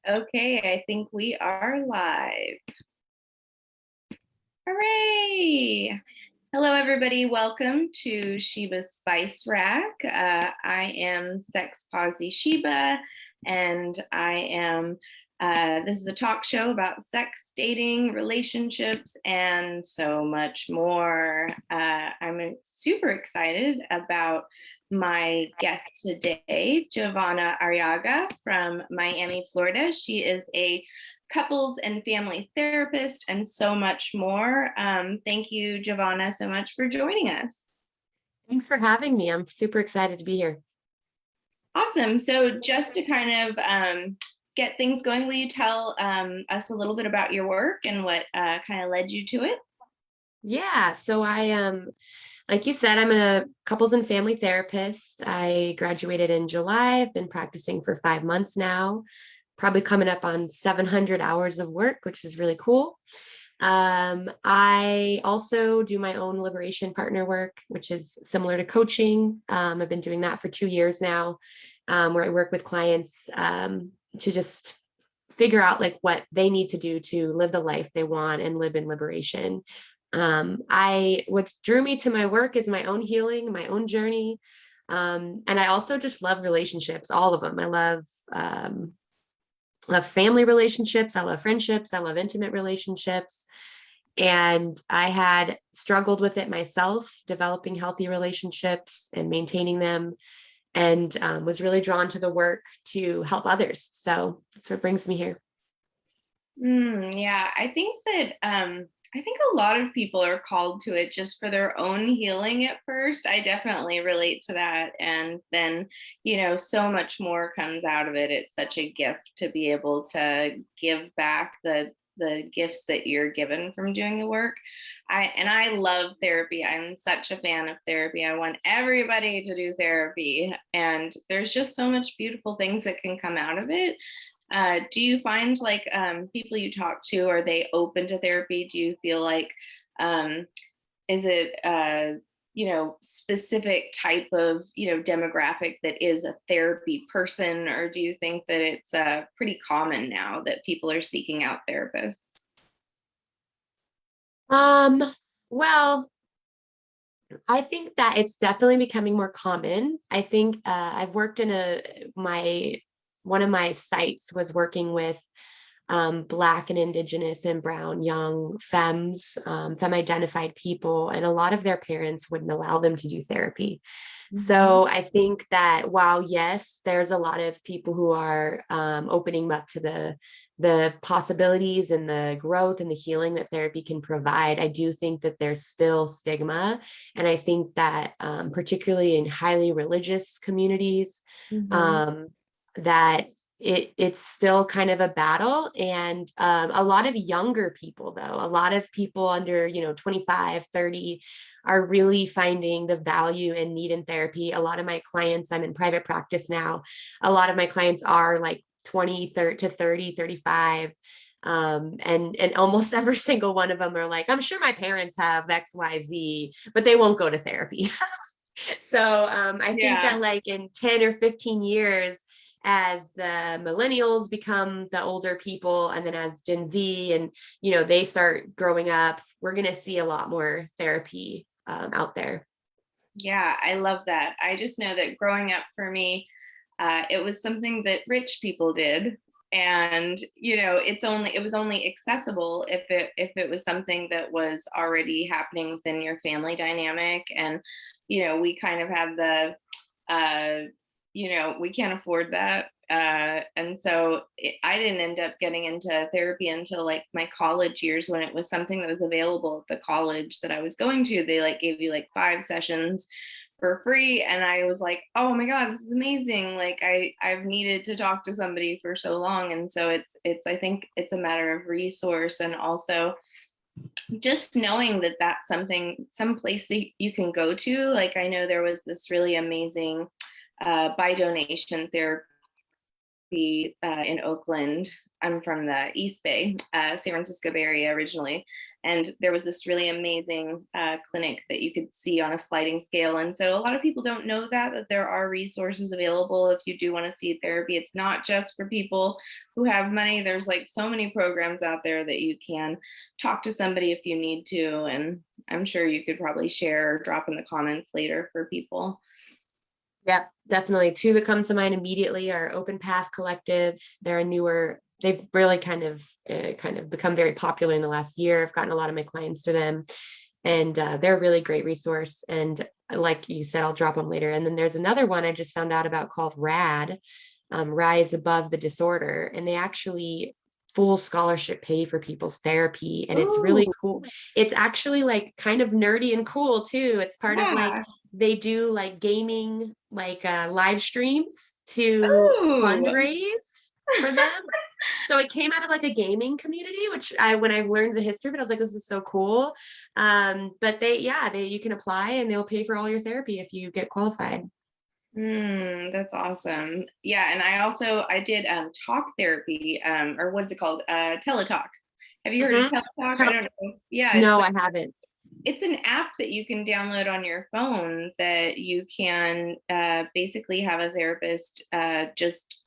Okay, I think we are live. Hooray! Hello, everybody. Welcome to Sheba's Spice Rack. I am Sex Posy Sheba, and this is a talk show about sex, dating, relationships, and so much more. I'm super excited about my guest today, Javonna Arriaga from Miami, Florida. She is a couples and family therapist, and so much more. Thank you, Javonna, so much for joining us. Thanks for having me. I'm super excited to be here. Awesome. So just to kind of get things going, will you tell us a little bit about your work and what kind of led you to it? Yeah, so I am, like you said, I'm a couples and family therapist. I graduated in July. I've been practicing for 5 months now, probably coming up on 700 hours of work, which is really cool. I also do my own liberation partner work, which is similar to coaching. I've been doing that for 2 years now, where I work with clients to just figure out like what they need to do to live the life they want and live in liberation. What drew me to my work is my own healing, my own journey. And I also just love relationships, all of them. I love family relationships. I love friendships. I love intimate relationships. And I had struggled with it myself, developing healthy relationships and maintaining them, and was really drawn to the work to help others. So that's what brings me here. Yeah, I think a lot of people are called to it just for their own healing at first. I definitely relate to that. And then, so much more comes out of it. It's such a gift to be able to give back the gifts that you're given from doing the work. I love therapy. I'm such a fan of therapy. I want everybody to do therapy. And there's just so much beautiful things that can come out of it. Do you find like people you talk to, are they open to therapy? Do you feel like, um, is it, specific type of, demographic that is a therapy person, or do you think that it's pretty common now that people are seeking out therapists? Um, well, I think that it's definitely becoming more common. I think I've worked in my one of my sites was working with Black and Indigenous and Brown young femmes, femme-identified people, and a lot of their parents wouldn't allow them to do therapy. Mhm. So I think that while yes, there's a lot of people who are opening up to the possibilities and the growth and the healing that therapy can provide, I do think that there's still stigma, and I think that particularly in highly religious communities, Mhm. um, that it's still kind of a battle. And a lot of younger people, though, a lot of people under 25, 30 are really finding the value and need in therapy. A lot of my clients, I'm in private practice now, a lot of my clients are like 20 to 30, 35. And almost every single one of them are like, I'm sure my parents have XYZ, but they won't go to therapy. So I think that Yeah. like in 10 or 15 years, as the millennials become the older people, and then as Gen Z and they start growing up, we're going to see a lot more therapy out there. Yeah, I love that. I just know that growing up for me, it was something that rich people did, and it was only accessible if it was something that was already happening within your family dynamic. And we kind of had the uh, we can't afford that. And so I didn't end up getting into therapy until like my college years, when it was something that was available at the college that I was going to. They like gave you like 5 sessions for free. And I was like, oh my God, this is amazing. Like I've needed to talk to somebody for so long. And so I think it's a matter of resource, and also just knowing that that's some place that you can go to. Like I know there was this really amazing by donation therapy in Oakland. I'm from the East Bay, San Francisco Bay Area originally, and there was this really amazing clinic that you could see on a sliding scale. And so a lot of people don't know that there are resources available if you do want to see therapy. It's not just for people who have money. There's like so many programs out there that you can talk to somebody if you need to. And I'm sure you could probably share or drop in the comments later for people. Yeah, definitely. Two that come to mind immediately are Open Path Collective. They've really kind of become very popular in the last year. I've gotten a lot of my clients to them, and they're a really great resource. And like you said, I'll drop them later. And then there's another one I just found out about called RAD, Rise Above the Disorder, and they actually full scholarship pay for people's therapy, and it's really Ooh, cool. It's actually like kind of nerdy and cool too. It's part of like yeah. they do like gaming, like live streams to Ooh. fundraise for them. So it came out of like a gaming community, which when I learned the history of it, I was like, this is so cool. But you can apply and they'll pay for all your therapy if you get qualified. That's awesome. Yeah, and I did talk therapy, or what's it called? TeleTalk. Have you heard of Mm-hmm. TeleTalk? I don't know. Yeah, No, I haven't. it's an app that you can download on your phone that you can basically have a therapist just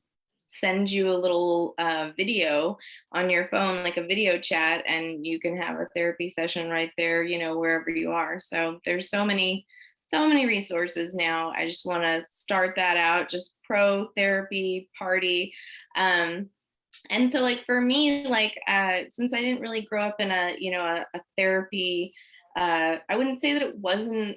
send you a little video on your phone, like a video chat, and you can have a therapy session right there, wherever you are. So there's so many resources now. I just want to start that out, just pro therapy party. And so like for me, like since I didn't really grow up in a therapy, I wouldn't say that it wasn't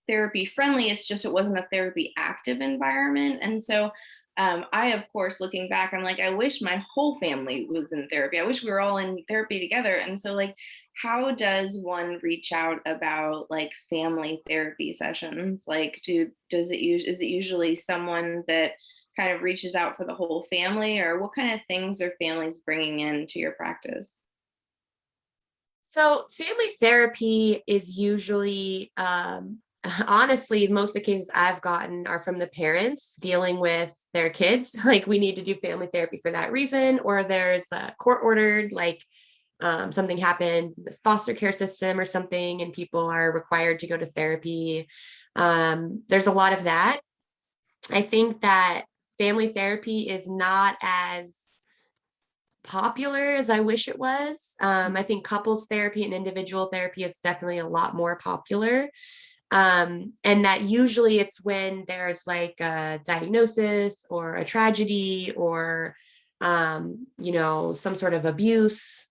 therapy friendly. It's just it wasn't a therapy active environment. And so I, of course, looking back, I'm like, I wish my whole family was in therapy. I wish we were all in therapy together. And so, like, how does one reach out about like family therapy sessions? Like, is it usually someone that kind of reaches out for the whole family, or what kind of things are families bringing into your practice? So family therapy is usually, honestly, most of the cases I've gotten are from the parents dealing with their kids. Like we need to do family therapy for that reason, or there's a court ordered, like something happened, the foster care system or something, and people are required to go to therapy. There's a lot of that. I think that family therapy is not as popular as I wish it was. I think couples therapy and individual therapy is definitely a lot more popular. And that usually it's when there's like a diagnosis or a tragedy or, some sort of abuse,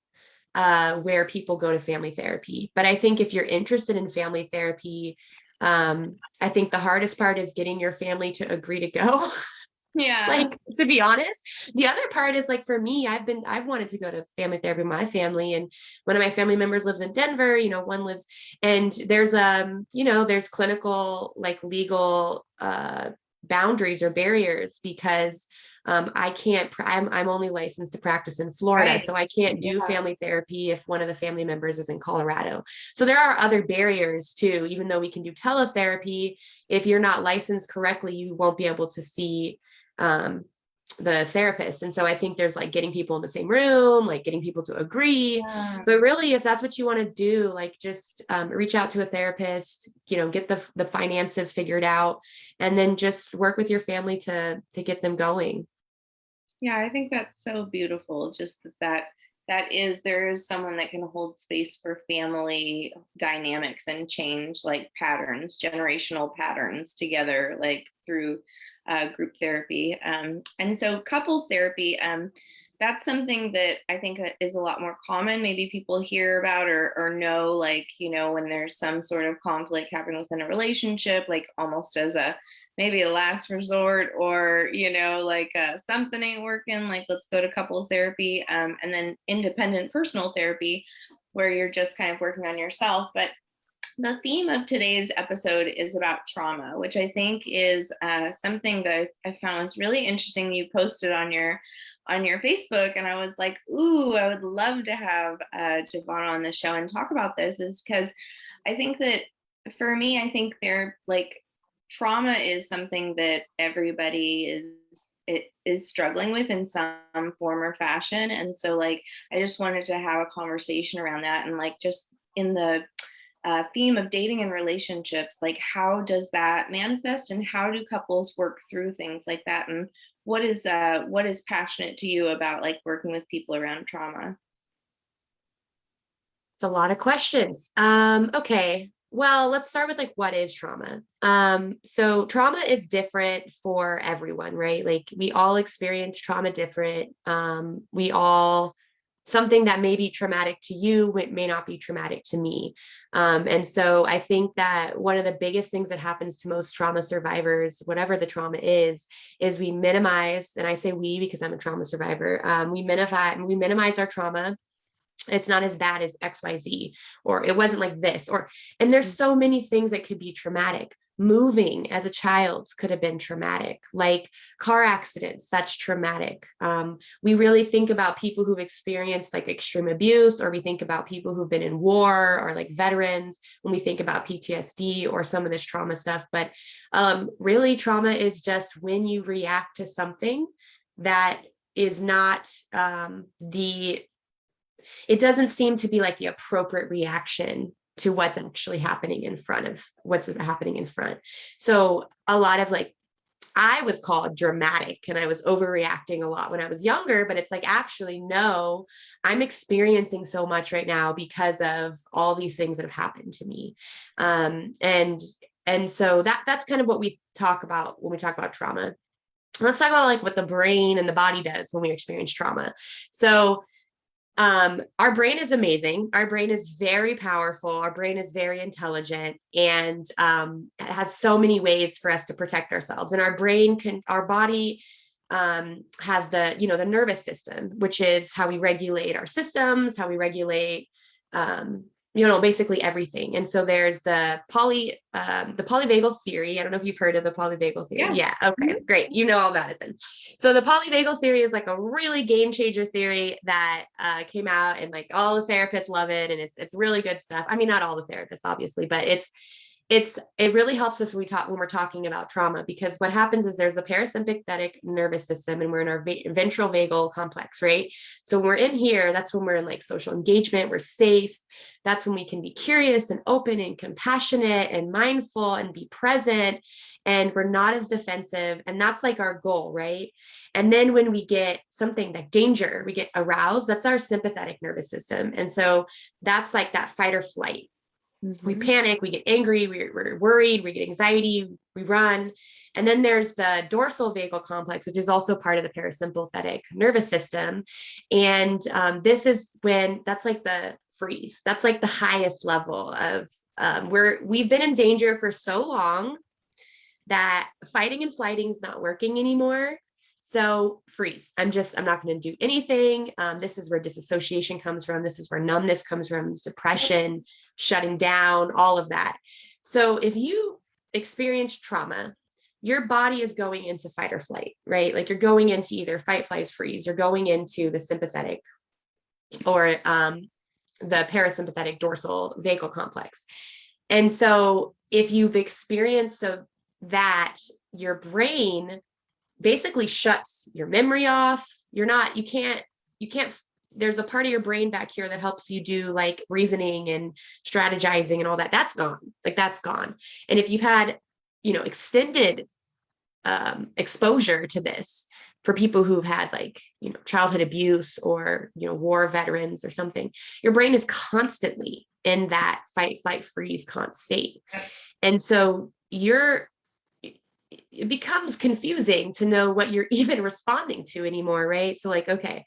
where people go to family therapy. But I think if you're interested in family therapy, I think the hardest part is getting your family to agree to go. Yeah. Like, to be honest. The other part is like for me, I've wanted to go to family therapy with my family, and one of my family members lives in Denver, one lives, and there's clinical, like legal boundaries or barriers because I can't I'm only licensed to practice in Florida, Right. so I can't do Yeah. family therapy if one of the family members is in Colorado. So there are other barriers too. Even though we can do teletherapy, if you're not licensed correctly, you won't be able to see the therapist. And so I think there's like getting people in the same room, like getting people to agree. Yeah. But really, if that's what you want to do, like just reach out to a therapist, get the finances figured out, and then just work with your family to get them going. Yeah, I think that's so beautiful. Just there is someone that can hold space for family dynamics and change like patterns, generational patterns together, like through group therapy. And so couples therapy, that's something that I think is a lot more common. Maybe people hear about or know, like, when there's some sort of conflict happening within a relationship, like almost as a maybe a last resort, or like something ain't working, like let's go to couples therapy, and then independent personal therapy where you're just kind of working on yourself. But the theme of today's episode is about trauma, which I think is something that I found was really interesting. You posted on your Facebook, and I was like, ooh, I would love to have Javonna on the show and talk about this, is because I think that for me, I think they're like trauma is something that everybody is it is struggling with in some form or fashion. And so like I just wanted to have a conversation around that, and like just in the theme of dating and relationships, like how does that manifest, and how do couples work through things like that, and what is passionate to you about like working with people around trauma? It's a lot of questions. Okay. Well, let's start with like what is trauma? So trauma is different for everyone, right? Like we all experience trauma different. We all something that may be traumatic to you, it may not be traumatic to me. And so I think that one of the biggest things that happens to most trauma survivors, whatever the trauma is we minimize, and I say we because I'm a trauma survivor, we minimize our trauma. It's not as bad as XYZ, or it wasn't like this, or, and there's so many things that could be traumatic. Moving as a child could have been traumatic, like car accidents, that's traumatic. We really think about people who've experienced like extreme abuse, or we think about people who've been in war, or like veterans when we think about PTSD or some of this trauma stuff. But really, trauma is just when you react to something that is not it doesn't seem to be like the appropriate reaction to what's actually happening in front of what's happening in front. So a lot of like, I was called dramatic and I was overreacting a lot when I was younger, but it's like, actually, no, I'm experiencing so much right now because of all these things that have happened to me. And so that's kind of what we talk about when we talk about trauma. Let's talk about like what the brain and the body does when we experience trauma. So our brain is amazing. Our brain is very powerful. Our brain is very intelligent, and it has so many ways for us to protect ourselves. And our body has the nervous system, which is how we regulate our systems, how we regulate, basically everything. And so there's the polyvagal theory. I don't know if you've heard of the polyvagal theory. Yeah. Okay, great. You know all about it then. So the polyvagal theory is like a really game changer theory that came out, and like all the therapists love it. And it's really good stuff. I mean, not all the therapists, obviously, but it really helps us when we're talking about trauma, because what happens is there's a parasympathetic nervous system, and we're in our ventral vagal complex, right? So when we're in here, that's when we're in like social engagement, we're safe. That's when we can be curious and open and compassionate and mindful and be present, and we're not as defensive. And that's like our goal, right? And then when we get something like danger, we get aroused, that's our sympathetic nervous system. And so that's like that fight or flight. We panic, we get angry, we're worried, we get anxiety, we run. And then there's the dorsal vagal complex, which is also part of the parasympathetic nervous system. And this is when that's like the freeze. That's like the highest level of we've been in danger for so long that fighting and flighting is not working anymore. So freeze. I'm not going to do anything. This is where disassociation comes from. This is where numbness comes from, depression, shutting down, all of that. So if you experience trauma, your body is going into fight or flight, right? Like you're going into either fight, flight, freeze. You're going into the sympathetic or the parasympathetic dorsal vagal complex. And so if you've experienced that, your brain basically shuts your memory off. You can't, there's a part of your brain back here that helps you do like reasoning and strategizing and all that. That's gone. Like that's gone. And if you've had, extended exposure to this, for people who've had like, childhood abuse or, war veterans or something, your brain is constantly in that fight, flight, freeze state. And so it becomes confusing to know what you're even responding to anymore, right? So like, okay.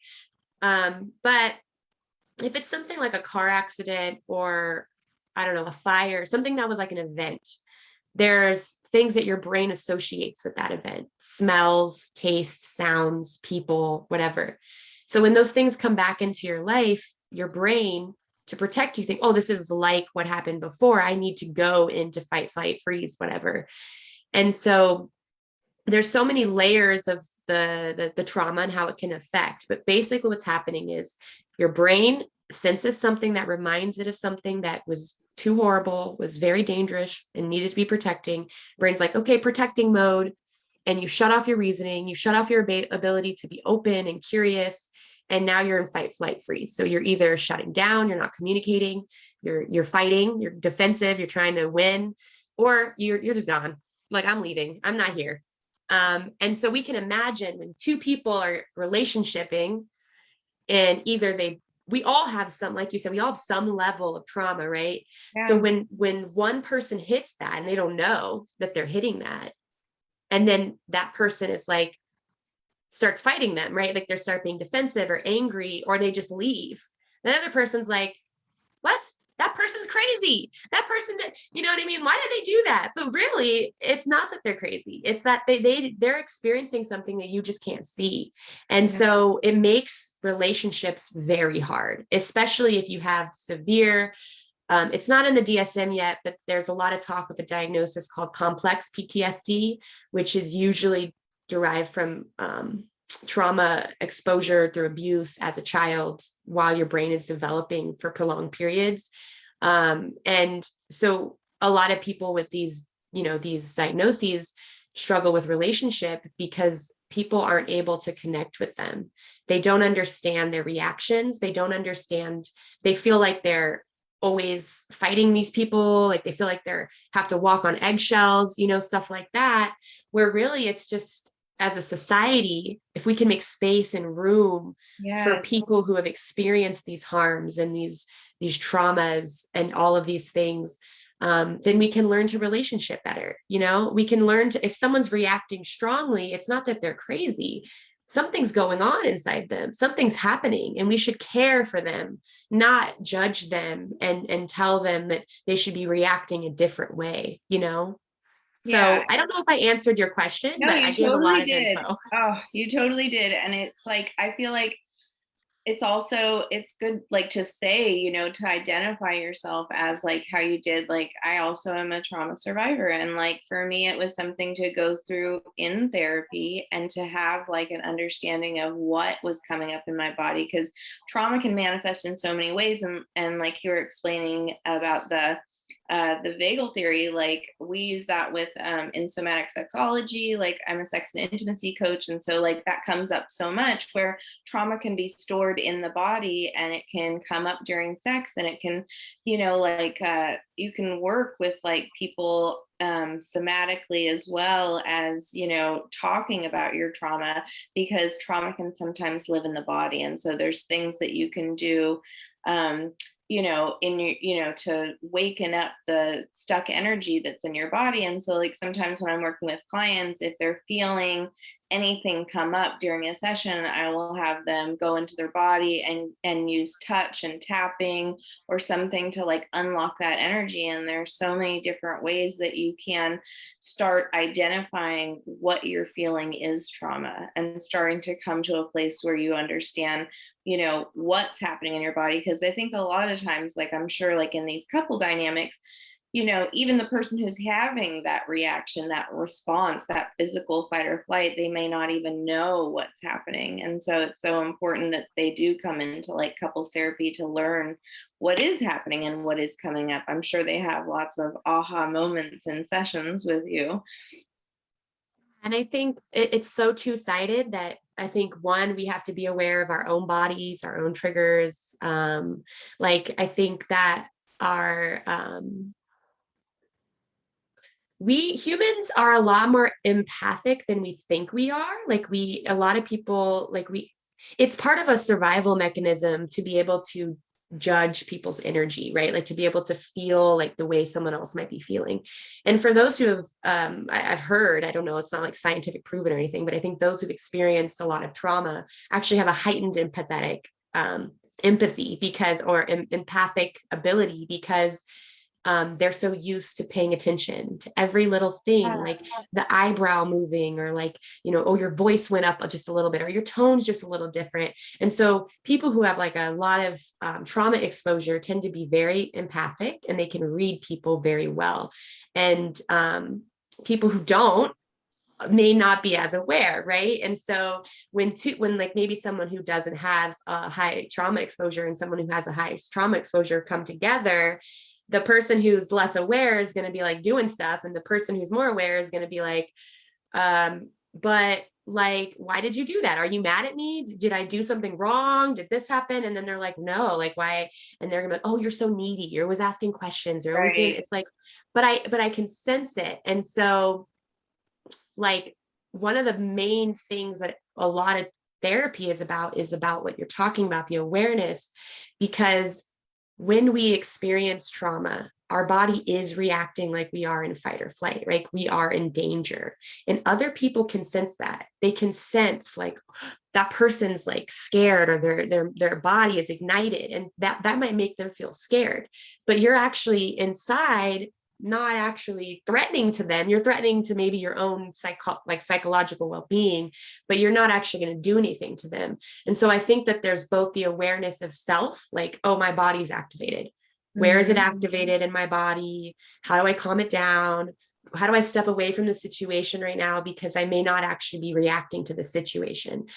But if it's something like a car accident or, I don't know, a fire, something that was like an event, there's things that your brain associates with that event: smells, tastes, sounds, people, whatever. So when those things come back into your life, your brain, to protect you, think, oh, this is like what happened before. I need to go into fight, flight, freeze, whatever. And so there's so many layers of the trauma and how it can affect. But basically what's happening is your brain senses something that reminds it of something that was too horrible, was very dangerous, and needed to be protecting. Brain's like, okay, protecting mode. and you shut off your reasoning, you shut off your ability to be open and curious, and now you're in fight, flight, freeze. So you're either shutting down, you're not communicating, you're fighting, you're defensive, you're trying to win, or you're just gone. Like, I'm leaving, I'm not here. And so we can imagine when two people are relationshiping, and either we all have some, like you said, we all have some level of trauma, right? Yeah. So when one person hits that and they don't know that they're hitting that, and then that person is like, starts fighting them, right? Like they start being defensive or angry, or they just leave. The other person's like, what? That person's crazy. That person, you know what I mean? Why did they do that? But really, it's not that they're crazy. It's that they're experiencing something that you just can't see. And so it makes relationships very hard, especially if you have severe, it's not in the DSM yet, but there's a lot of talk of a diagnosis called complex PTSD, which is usually derived from trauma exposure through abuse as a child while your brain is developing for prolonged periods. And so a lot of people with these, these diagnoses struggle with relationship because people aren't able to connect with them. They don't understand their reactions. They don't understand, they feel like they're always fighting these people, like they feel like they're have to walk on eggshells, stuff like that, where really it's just, as a society, if we can make space and room for people who have experienced these harms and these traumas and all of these things, then we can learn to relationship better. We can learn to, if someone's reacting strongly, it's not that they're crazy. Something's going on inside them. Something's happening, and we should care for them, not judge them and tell them that they should be reacting a different way, So I don't know if I answered your question, No, but you I gave a lot of did. info. Oh, you totally did. And it's like, I feel like it's good, like, to say, to identify yourself as like how you did. Like, I also am a trauma survivor. And like, for me, it was something to go through in therapy and to have like an understanding of what was coming up in my body, because trauma can manifest in so many ways. And like you were explaining about the vagal theory, like we use that with in somatic sexology. Like, I'm a sex and intimacy coach, and so like that comes up so much, where trauma can be stored in the body and it can come up during sex, and it can, you can work with like people somatically, as well as talking about your trauma, because trauma can sometimes live in the body. And so there's things that you can do in your, to waken up the stuck energy that's in your body. And so like, sometimes when I'm working with clients, if they're feeling anything come up during a session, I will have them go into their body and use touch and tapping or something to like unlock that energy. And there's so many different ways that you can start identifying what you're feeling is trauma, and starting to come to a place where you understand what's happening in your body. Because I think a lot of times, like, I'm sure like in these couple dynamics, even the person who's having that reaction, that response, that physical fight or flight, they may not even know what's happening. And so it's so important that they do come into like couples therapy to learn what is happening and what is coming up. I'm sure they have lots of aha moments in sessions with you. And I think it's so two-sided that I think, one, we have to be aware of our own bodies, our own triggers. Like, I think that we humans are a lot more empathic than we think we are. Like, a lot of people, like, it's part of a survival mechanism to be able to judge people's energy, right? Like, to be able to feel like the way someone else might be feeling. And for those who have, I've heard, I don't know, it's not like scientific proven or anything, but I think those who've experienced a lot of trauma actually have a heightened empathy or empathic ability, because they're so used to paying attention to every little thing, like the eyebrow moving, or like, oh, your voice went up just a little bit, or your tone's just a little different. And so people who have like a lot of trauma exposure tend to be very empathic, and they can read people very well. And people who don't may not be as aware, right? And so when like maybe someone who doesn't have a high trauma exposure and someone who has a high trauma exposure come together, the person who's less aware is going to be like doing stuff, and the person who's more aware is going to be like, but like, why did you do that? Are you mad at me? Did I do something wrong? Did this happen? And then they're like, no, like, why? And they're gonna be like, oh, you're so needy. You're always asking questions. You're always doing, Right. it's like, but I can sense it. And so like one of the main things that a lot of therapy is about what you're talking about, the awareness, because when we experience trauma, our body is reacting like we are in fight or flight, right? We are in danger. And other people can sense that. They can sense like that person's like scared, or their body is ignited, and that might make them feel scared. But you're actually inside not actually threatening to them. You're threatening to maybe your own psychological well-being, but you're not actually going to do anything to them. And so I think that there's both the awareness of self, like, oh, my body's activated. Where is it Mhm. activated in my body? How do I calm it down? How do I step away from the situation right now? Because I may not actually be reacting to the situation.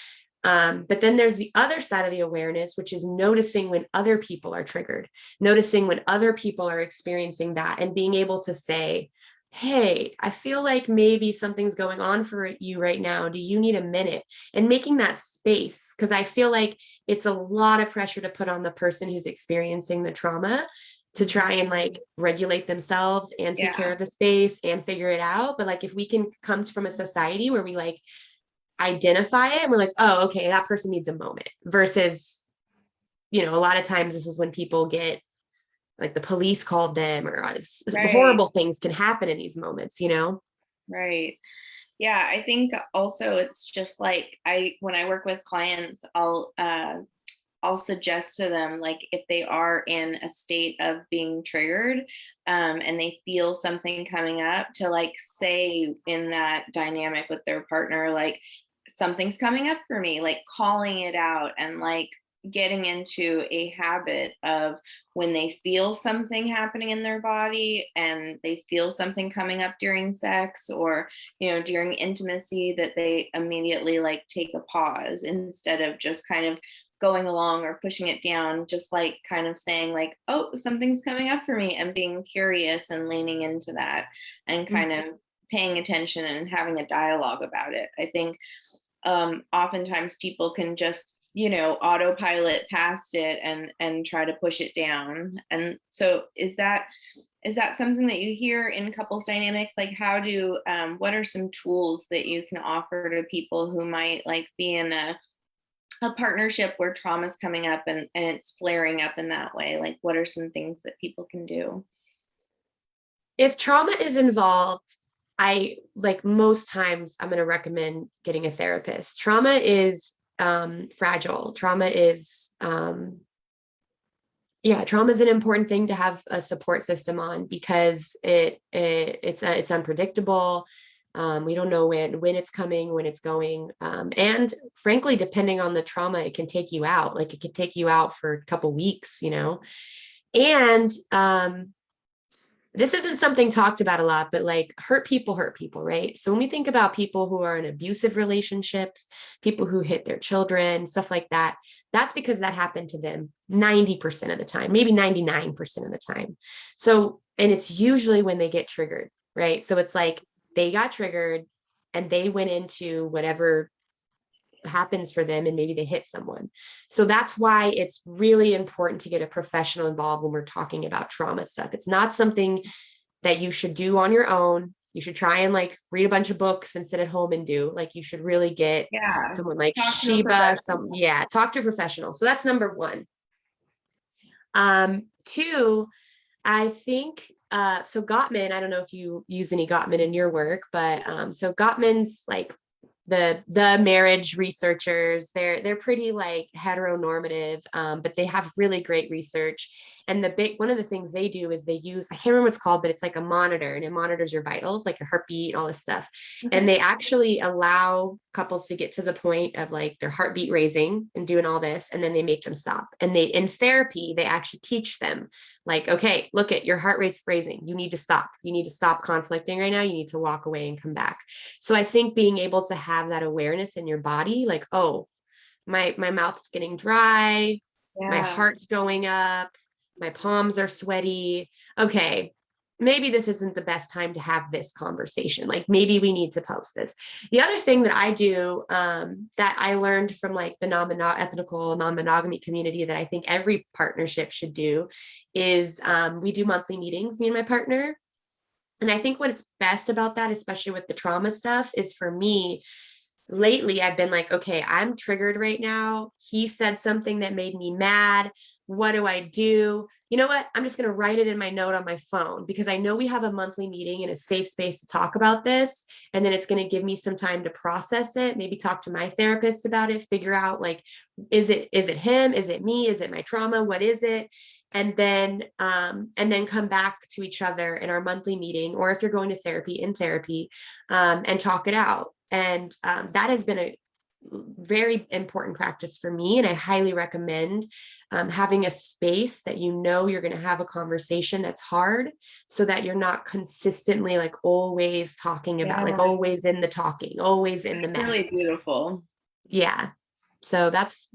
But then there's the other side of the awareness, which is noticing when other people are triggered, noticing when other people are experiencing that, and being able to say, hey, I feel like maybe something's going on for you right now. Do you need a minute? And making that space, because I feel like it's a lot of pressure to put on the person who's experiencing the trauma to try and like regulate themselves and take care Yeah. of the space and figure it out. But like if we can come from a society where we like identify it and we're like, oh, okay, that person needs a moment, versus, a lot of times this is when people get like the police called them, or Right. horrible things can happen in these moments. Right. Yeah, I think also it's just like when I work with clients, I'll suggest to them, like, if they are in a state of being triggered, and they feel something coming up, to like say in that dynamic with their partner, like, something's coming up for me, like calling it out, and like getting into a habit of, when they feel something happening in their body and they feel something coming up during sex, or during intimacy, that they immediately like take a pause, instead of just kind of going along or pushing it down, just like kind of saying like, oh, something's coming up for me, and being curious and leaning into that, and kind of paying attention and having a dialogue about it. I think oftentimes people can just autopilot past it and try to push it down. And so is that something that you hear in couples dynamics? Like, how do what are some tools that you can offer to people who might like be in a partnership where trauma's coming up, and it's flaring up in that way? Like, what are some things that people can do? If trauma is involved, I like most times I'm going to recommend getting a therapist. Trauma is fragile. Trauma is an important thing to have a support system on, because it's unpredictable. We don't know when it's coming, when it's going, and frankly, depending on the trauma, it can take you out. Like it could take you out for a couple weeks. And this isn't something talked about a lot, but like hurt people, right? So when we think about people who are in abusive relationships, people who hit their children, stuff like that, that's because that happened to them 90% of the time, maybe 99% of the time. So, and it's usually when they get triggered, right? So it's like they got triggered and they went into whatever happens for them, and maybe they hit someone. So that's why it's really important to get a professional involved when we're talking about trauma stuff. It's not something that you should do on your own. You should try and like read a bunch of books and sit at home and do. Like you should really get Yeah, someone like talk to a Sheba or some, professional. yeah, talk to a professional. So that's number one. Two, I think so Gottman, I don't know if you use any Gottman in your work, but so Gottman's like the marriage researchers, they're pretty like heteronormative, but they have really great research. And one of the things they do is they use, I can't remember what it's called, but it's like a monitor, and it monitors your vitals, like your heartbeat and all this stuff. And Okay. they actually allow couples to get to the point of like their heartbeat raising and doing all this, and then they make them stop. And they, in therapy, they actually teach them like, okay, look at your heart rate's raising. You need to stop. You need to stop conflicting right now. You need to walk away and come back. So I think being able to have that awareness in your body, like, oh, my mouth's getting dry, my Yeah. heart's going up, my palms are sweaty. Okay, maybe this isn't the best time to have this conversation. Like maybe we need to post this. The other thing that I do that I learned from like the ethical non-monogamy community that I think every partnership should do is we do monthly meetings, me and my partner. And I think what's best about that, especially with the trauma stuff, is for me, lately I've been like, okay, I'm triggered right now. He said something that made me mad. What do I do? You know what? I'm just going to write it in my note on my phone because I know we have a monthly meeting in a safe space to talk about this. And then it's going to give me some time to process it, maybe talk to my therapist about it, figure out like, is it him? Is it me? Is it my trauma? What is it? And then come back to each other in our monthly meeting, or if you're going to therapy, and talk it out. And that has been a very important practice for me. And I highly recommend having a space that you know you're going to have a conversation that's hard, so that you're not consistently like always talking about, like always in the talking, always in the mess. Really beautiful. Yeah. So that's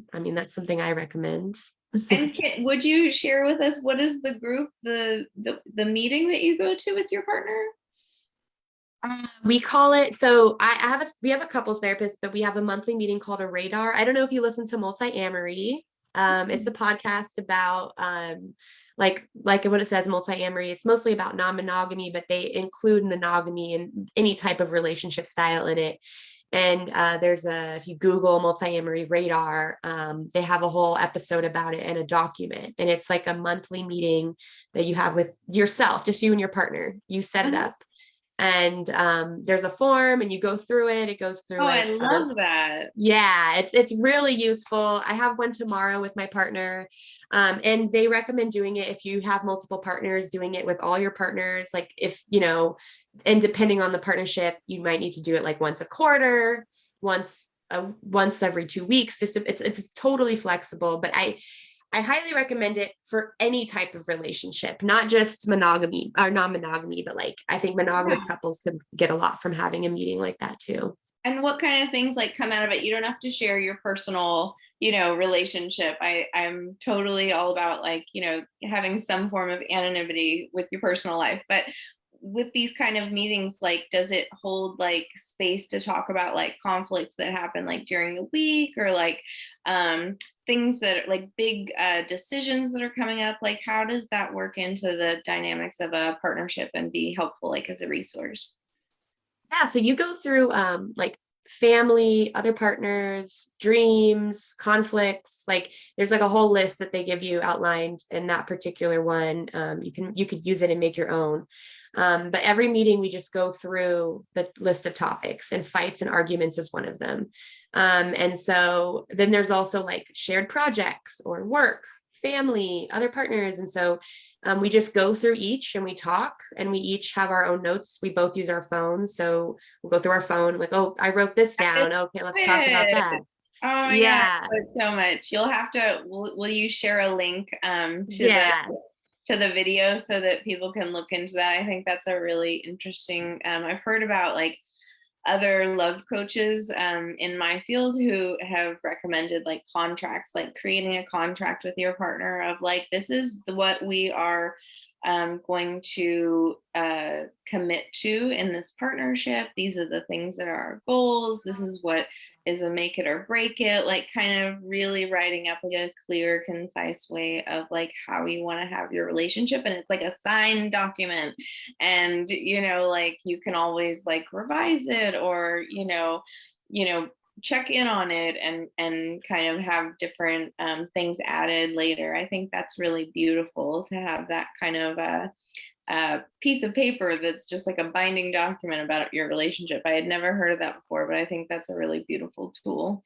something I recommend. And would you share with us, what is the group, the meeting that you go to with your partner? We call it, so we have a couples therapist, but we have a monthly meeting called a radar. I don't know if you listen to Multi-Amory. It's a podcast about like what it says, multi-amory. It's mostly about non-monogamy, but they include monogamy and any type of relationship style in it. And if you Google Multi-Amory radar, they have a whole episode about it and a document. And it's like a monthly meeting that you have with yourself, just you and your partner. You set it up. And there's a form and you go through it. It goes through. Oh, I love that. Yeah, it's really useful. I have one tomorrow with my partner, and they recommend doing it if you have multiple partners, doing it with all your partners. Like if, and depending on the partnership, you might need to do it like once a quarter, once every 2 weeks. It's totally flexible, but I highly recommend it for any type of relationship, not just monogamy or non-monogamy, but like I think monogamous couples could get a lot from having a meeting like that too. And what kind of things like come out of it? You don't have to share your personal, relationship. I'm totally all about like, having some form of anonymity with your personal life. But with these kind of meetings, like, does it hold like space to talk about like conflicts that happen like during the week, or like things that are like big decisions that are coming up? Like, how does that work into the dynamics of a partnership and be helpful, like as a resource? Yeah, so you go through like family, other partners, dreams, conflicts. Like there's like a whole list that they give you outlined in that particular one. You could use it and make your own. But every meeting we just go through the list of topics, and fights and arguments is one of them. And so then there's also like shared projects or work, family, other partners. And so we just go through each and we talk, and we each have our own notes. We both use our phones. So we'll go through our phone, like, oh, I wrote this down. Okay, let's talk about that. Oh my God, so much. You'll have to, will you share a link to the video so that people can look into that? I think that's a really interesting, I've heard about like other love coaches in my field who have recommended like contracts, like creating a contract with your partner of like, this is what we are going to commit to in this partnership. These are the things that are our goals. This is what is a make it or break it, like kind of really writing up like a clear, concise way of like how you want to have your relationship. And it's like a signed document, and like you can always like revise it, or check in on it and kind of have different things added later. I think that's really beautiful to have that kind of a piece of paper that's just like a binding document about your relationship. I had never heard of that before, but I think that's a really beautiful tool.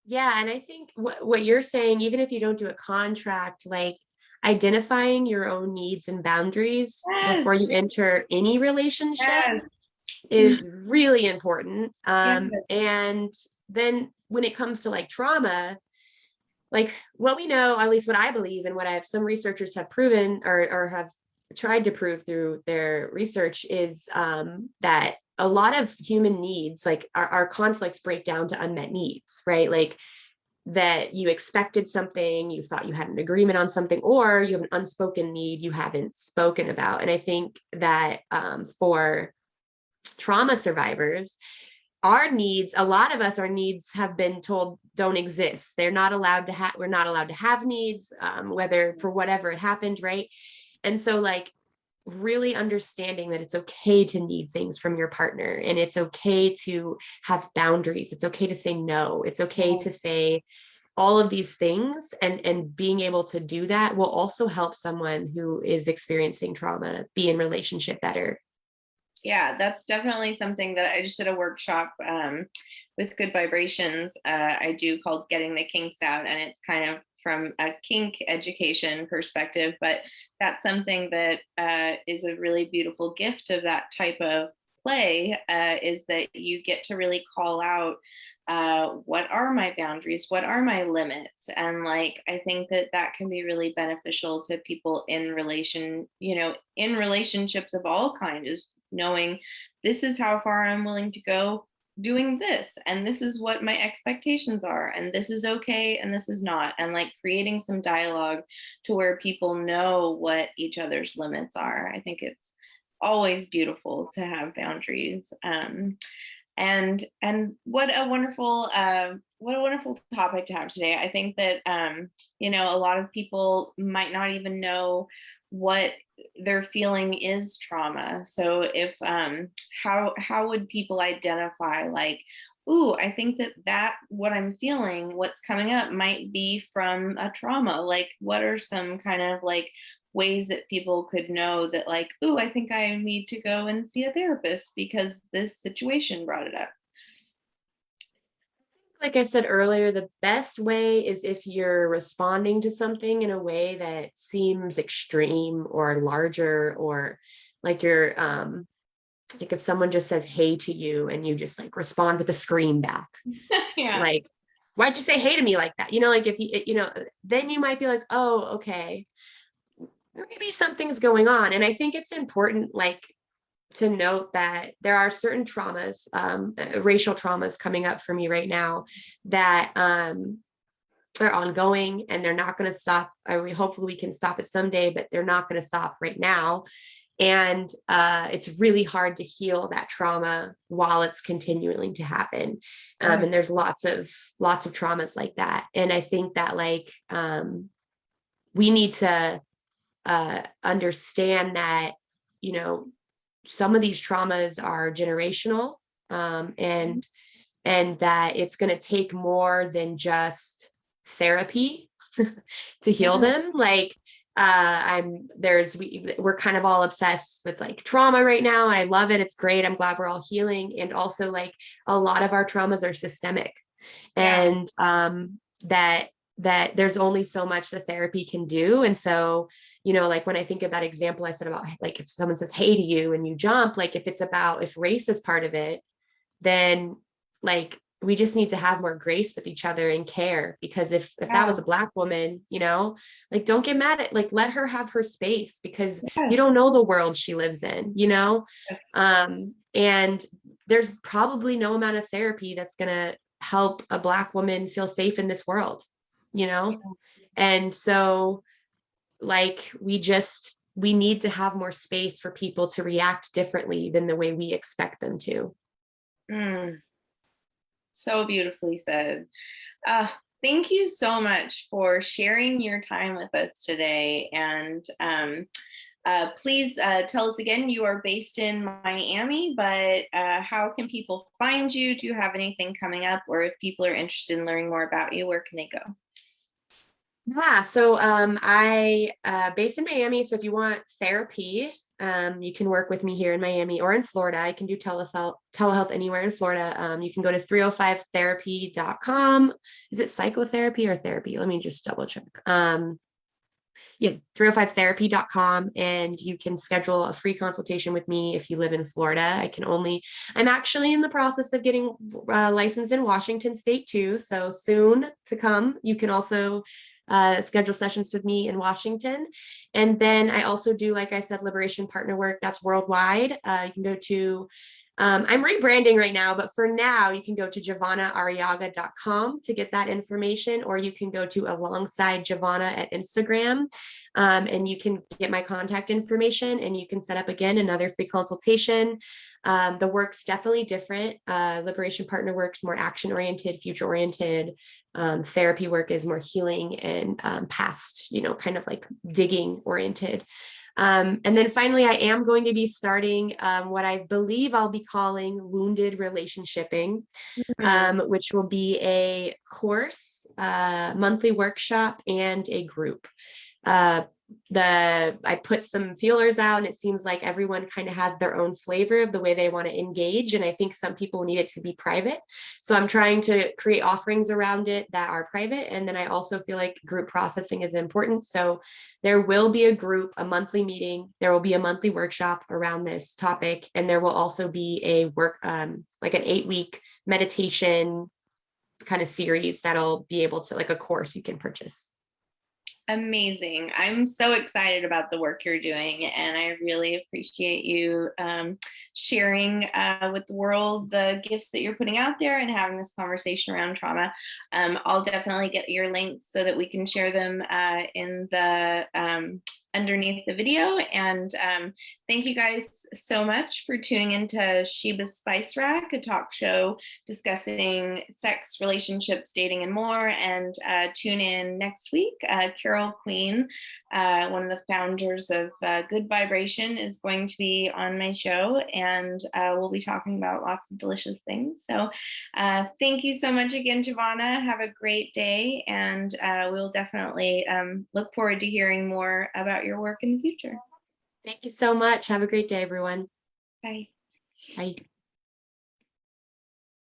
Yeah, and I think what you're saying, even if you don't do a contract, like identifying your own needs and boundaries before you enter any relationship is really important. And then when it comes to like trauma, like what we know, at least what I believe, and what some researchers have proven or have tried to prove through their research, is that a lot of human needs, like our conflicts, break down to unmet needs, right? Like that you expected something, you thought you had an agreement on something, or you have an unspoken need you haven't spoken about. And I think that for trauma survivors, our needs, a lot of us, our needs have been told don't exist. They're not allowed to have, we're not allowed to have needs, whether for whatever it happened, right? And so like really understanding that it's okay to need things from your partner, and it's okay to have boundaries. It's okay to say no. It's okay to say all of these things, and being able to do that will also help someone who is experiencing trauma be in relationship better. Yeah, that's definitely something that I just did a workshop with Good Vibrations. I do called Getting the Kinks Out, and it's kind of from a kink education perspective, but that's something that is a really beautiful gift of that type of play, is that you get to really call out what are my boundaries, what are my limits. And like I think that that can be really beneficial to people in in relationships of all kinds, is knowing this is how far I'm willing to go doing this, and this is what my expectations are, and this is okay and this is not, and like creating some dialogue to where people know what each other's limits are. I think it's always beautiful to have boundaries. And what a wonderful topic to have today. I think that a lot of people might not even know what they're feeling is trauma. So if how would people identify, like, ooh, I think that what I'm feeling, what's coming up might be from a trauma. Like, what are some kind of like ways that people could know that, like, ooh, I think I need to go and see a therapist because this situation brought it up? Like I said earlier, the best way is if you're responding to something in a way that seems extreme or larger, or like you're like if someone just says hey to you and you just like respond with a scream back, Yeah. like, why'd you say hey to me like that? Like if then you might be like, oh, okay, maybe something's going on. And I think it's important, like, to note that there are certain traumas, racial traumas coming up for me right now that are ongoing, and they're not going to stop. I mean, hopefully we can stop it someday, but they're not going to stop right now. And it's really hard to heal that trauma while it's continuing to happen. And there's lots of traumas like that. And I think that like we need to understand that, some of these traumas are generational, and that it's going to take more than just therapy to heal them. Like we're kind of all obsessed with like trauma right now, and I love it. It's great. I'm glad we're all healing. And also like a lot of our traumas are systemic, and that there's only so much the therapy can do. And so, like when I think of that example I said about like if someone says hey to you and you jump, like if race is part of it, then like we just need to have more grace with each other and care. Because if that was a Black woman, like don't get mad at, like, let her have her space, because you don't know the world she lives in, and there's probably no amount of therapy that's going to help a Black woman feel safe in this world. And so like we need to have more space for people to react differently than the way we expect them to. So beautifully said. Thank you so much for sharing your time with us today. And please tell us again, you are based in Miami, but how can people find you? Do you have anything coming up? Or if people are interested in learning more about you, where can they go? Yeah, so I based in Miami. So if you want therapy, you can work with me here in Miami or in Florida. I can do telehealth anywhere in Florida. You can go to 305therapy.com. Is it psychotherapy or therapy? Let me just double check. Yeah, 305therapy.com, and you can schedule a free consultation with me if you live in Florida. I'm actually in the process of getting licensed in Washington State too. So soon to come. You can also schedule sessions with me in Washington. And then I also do, like I said, liberation partner work that's worldwide. You can go to I'm rebranding right now, but for now, you can go to JavonnaArriaga.com to get that information, or you can go to Alongside Javonna at Instagram, and you can get my contact information, and you can set up again another free consultation. The work's definitely different. Liberation partner work's more action-oriented, future-oriented. Therapy work is more healing and past, kind of like digging oriented. And then finally, I am going to be starting what I believe I'll be calling Wounded Relationshiping, which will be a course, monthly workshop, and a group. I put some feelers out, and it seems like everyone kind of has their own flavor of the way they want to engage. And I think some people need it to be private. So I'm trying to create offerings around it that are private. And then I also feel like group processing is important. So there will be a group, a monthly meeting. There will be a monthly workshop around this topic. And there will also be a work, like an 8-week meditation kind of series that'll be able to, like a course you can purchase. Amazing. I'm so excited about the work you're doing, and I really appreciate you sharing with the world the gifts that you're putting out there and having this conversation around trauma. I'll definitely get your links so that we can share them in the underneath the video. And thank you guys so much for tuning into Sheba's Spice Rack, a talk show discussing sex, relationships, dating, and more. And tune in next week. Carol Queen, one of the founders of Good Vibration, is going to be on my show, and we'll be talking about lots of delicious things. So thank you so much again, Javonna. Have a great day, and we'll definitely look forward to hearing more about your work in the future. Thank you so much. Have a great day, everyone. Bye. Bye.